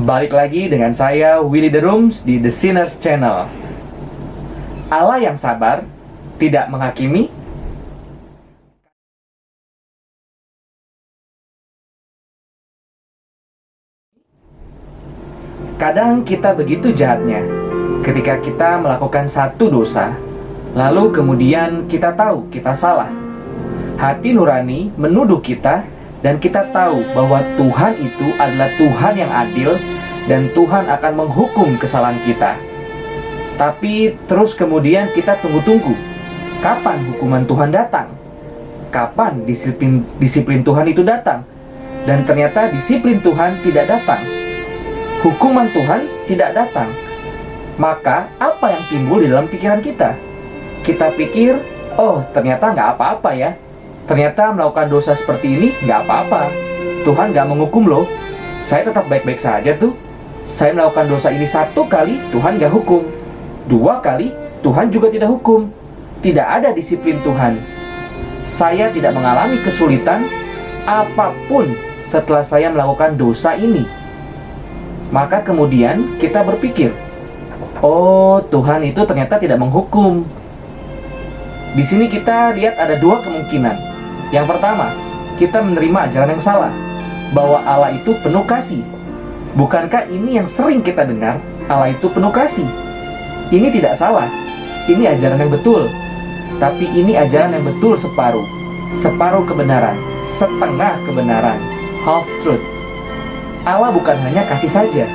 Balik lagi dengan saya, Willy The Rooms, di The Sinners Channel. Allah yang sabar, tidak menghakimi. Kadang kita begitu jahatnya ketika kita melakukan satu dosa, lalu kemudian kita tahu kita salah. Hati nurani menuduh kita, dan kita tahu bahwa Tuhan itu adalah Tuhan yang adil, dan Tuhan akan menghukum kesalahan kita. Tapi terus kemudian kita tunggu-tunggu, kapan hukuman Tuhan datang? Kapan disiplin Tuhan itu datang? Dan ternyata disiplin Tuhan tidak datang, hukuman Tuhan tidak datang. Maka apa yang timbul di dalam pikiran kita? Kita pikir, oh ternyata nggak apa-apa ya. Ternyata melakukan dosa seperti ini nggak apa-apa. Tuhan nggak menghukum loh. Saya tetap baik-baik saja tuh. Saya melakukan dosa ini 1 kali, Tuhan nggak hukum. 2 kali, Tuhan juga tidak hukum. Tidak ada disiplin Tuhan. Saya tidak mengalami kesulitan apapun setelah saya melakukan dosa ini. Maka kemudian kita berpikir, oh Tuhan itu ternyata tidak menghukum. Di sini kita lihat ada 2 kemungkinan. Yang pertama, kita menerima ajaran yang salah, bahwa Allah itu penuh kasih. Bukankah ini yang sering kita dengar, Allah itu penuh kasih? Ini tidak salah, ini ajaran yang betul. Tapi ini ajaran yang betul separuh. Separuh kebenaran, setengah kebenaran, half truth. Allah bukan hanya kasih saja,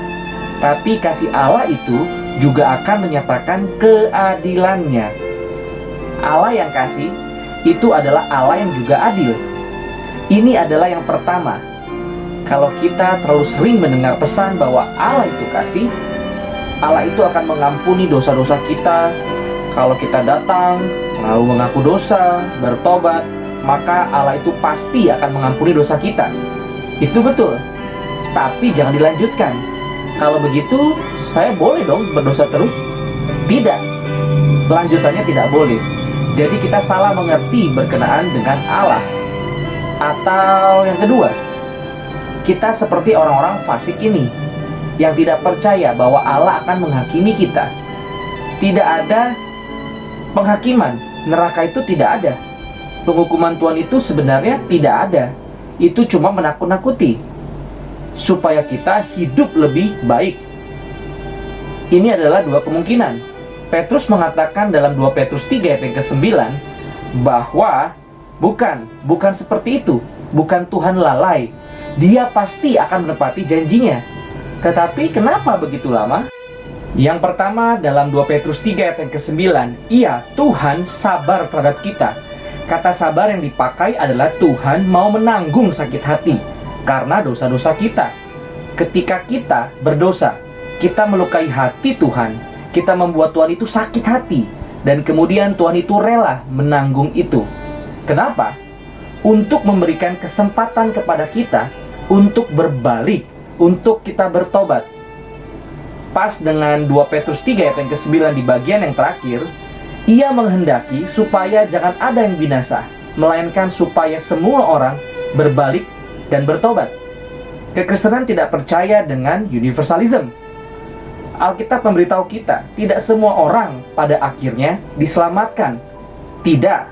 tapi kasih Allah itu juga akan menyatakan keadilannya. Allah yang kasih itu adalah Allah yang juga adil. Ini adalah yang pertama. Kalau kita terlalu sering mendengar pesan bahwa Allah itu kasih, Allah itu akan mengampuni dosa-dosa kita. Kalau kita datang, lalu mengaku dosa, bertobat, maka Allah itu pasti akan mengampuni dosa kita. Itu betul. Tapi jangan dilanjutkan. Kalau begitu, saya boleh dong berdosa terus? Tidak. Lanjutannya tidak boleh. Jadi kita salah mengerti berkenaan dengan Allah. Atau yang kedua, kita seperti orang-orang fasik ini, yang tidak percaya bahwa Allah akan menghakimi kita. Tidak ada penghakiman, neraka itu tidak ada. Penghukuman Tuhan itu sebenarnya tidak ada. Itu cuma menakut-nakuti, supaya kita hidup lebih baik. Ini adalah 2 kemungkinan. Petrus mengatakan dalam 2 Petrus 3 ayat yang ke-9 bahwa bukan seperti itu. Bukan Tuhan lalai. Dia pasti akan menepati janjinya. Tetapi kenapa begitu lama? Yang pertama, dalam 2 Petrus 3 ayat yang ke-9, iya, Tuhan sabar terhadap kita. Kata sabar yang dipakai adalah Tuhan mau menanggung sakit hati karena dosa-dosa kita. Ketika kita berdosa, kita melukai hati Tuhan. Kita membuat Tuhan itu sakit hati, dan kemudian Tuhan itu rela menanggung itu. Kenapa? Untuk memberikan kesempatan kepada kita untuk berbalik, untuk kita bertobat. Pas dengan 2 Petrus 3 ayat yang ke-9 di bagian yang terakhir, ia menghendaki supaya jangan ada yang binasa, melainkan supaya semua orang berbalik dan bertobat. Kekristenan tidak percaya dengan universalism. Alkitab memberitahu kita, tidak semua orang pada akhirnya diselamatkan. Tidak.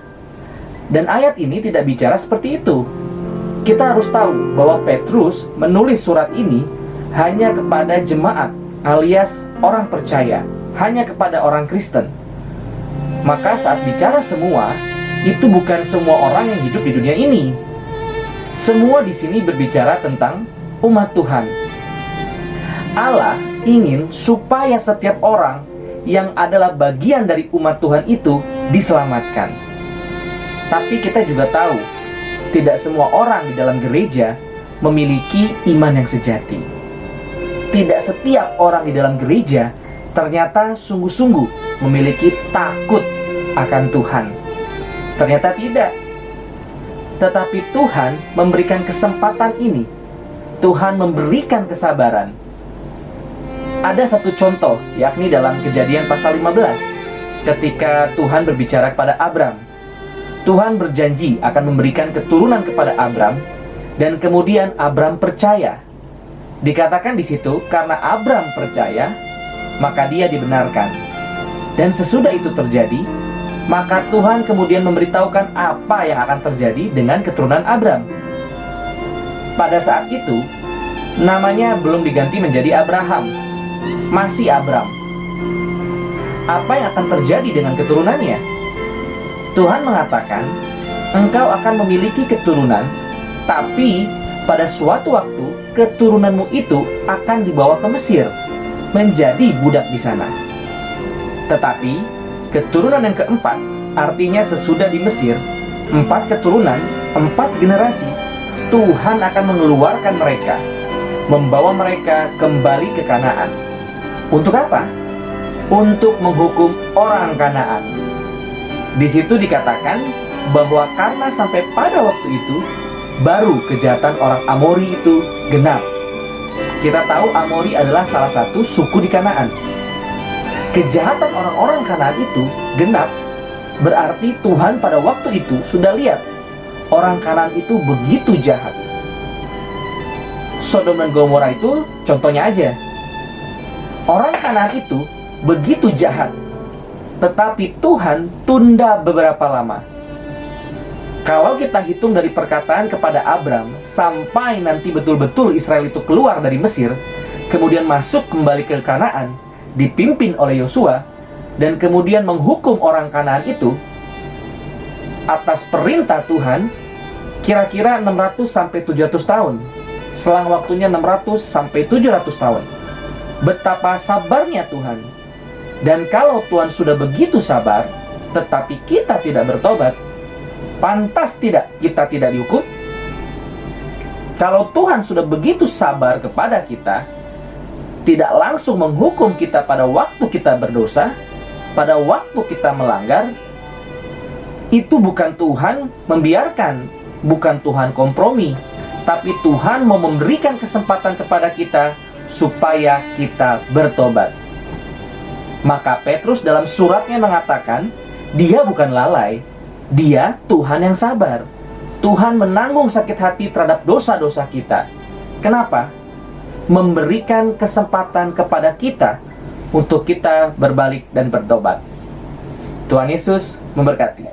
Dan ayat ini tidak bicara seperti itu. Kita harus tahu bahwa Petrus menulis surat ini hanya kepada jemaat, alias orang percaya, hanya kepada orang Kristen. Maka saat bicara semua, itu bukan semua orang yang hidup di dunia ini. Semua di sini berbicara tentang umat Tuhan. Allah ingin supaya setiap orang yang adalah bagian dari umat Tuhan itu diselamatkan. Tapi kita juga tahu, tidak semua orang di dalam gereja memiliki iman yang sejati. Tidak setiap orang di dalam gereja ternyata sungguh-sungguh memiliki takut akan Tuhan. Ternyata tidak. Tetapi Tuhan memberikan kesempatan ini. Tuhan memberikan kesabaran. Ada satu contoh, yakni dalam Kejadian pasal 15, ketika Tuhan berbicara kepada Abram. Tuhan berjanji akan memberikan keturunan kepada Abram, dan kemudian Abram percaya. Dikatakan di situ, karena Abram percaya, maka dia dibenarkan. Dan sesudah itu terjadi, maka Tuhan kemudian memberitahukan apa yang akan terjadi dengan keturunan Abram. Pada saat itu, namanya belum diganti menjadi Abraham, masih Abram. Apa yang akan terjadi dengan keturunannya? Tuhan mengatakan, engkau akan memiliki keturunan, tapi pada suatu waktu keturunanmu itu akan dibawa ke Mesir, menjadi budak di sana. Tetapi keturunan yang keempat, artinya sesudah di Mesir, 4 keturunan, 4 generasi, Tuhan akan mengeluarkan mereka, membawa mereka kembali ke Kanaan. Untuk apa? Untuk menghukum orang Kanaan. Di situ dikatakan bahwa karena sampai pada waktu itu baru kejahatan orang Amori itu genap. Kita tahu Amori adalah salah satu suku di Kanaan. Kejahatan orang-orang Kanaan itu genap, berarti Tuhan pada waktu itu sudah lihat orang Kanaan itu begitu jahat. Sodom dan Gomora itu contohnya aja. Orang Kanaan itu begitu jahat, tetapi Tuhan tunda beberapa lama. Kalau kita hitung dari perkataan kepada Abram sampai nanti betul-betul Israel itu keluar dari Mesir, kemudian masuk kembali ke Kanaan, dipimpin oleh Yosua, dan kemudian menghukum orang Kanaan itu atas perintah Tuhan, kira-kira 600 sampai 700 tahun. Selang waktunya 600 sampai 700 tahun. Betapa sabarnya Tuhan. Dan kalau Tuhan sudah begitu sabar, tetapi kita tidak bertobat, pantas tidak kita tidak dihukum? Kalau Tuhan sudah begitu sabar kepada kita, tidak langsung menghukum kita pada waktu kita berdosa, pada waktu kita melanggar, itu bukan Tuhan membiarkan, bukan Tuhan kompromi, tapi Tuhan mau memberikan kesempatan kepada kita supaya kita bertobat. Maka Petrus dalam suratnya mengatakan, dia bukan lalai, dia Tuhan yang sabar. Tuhan menanggung sakit hati terhadap dosa-dosa kita. Kenapa? Memberikan kesempatan kepada kita untuk kita berbalik dan bertobat. Tuhan Yesus memberkati.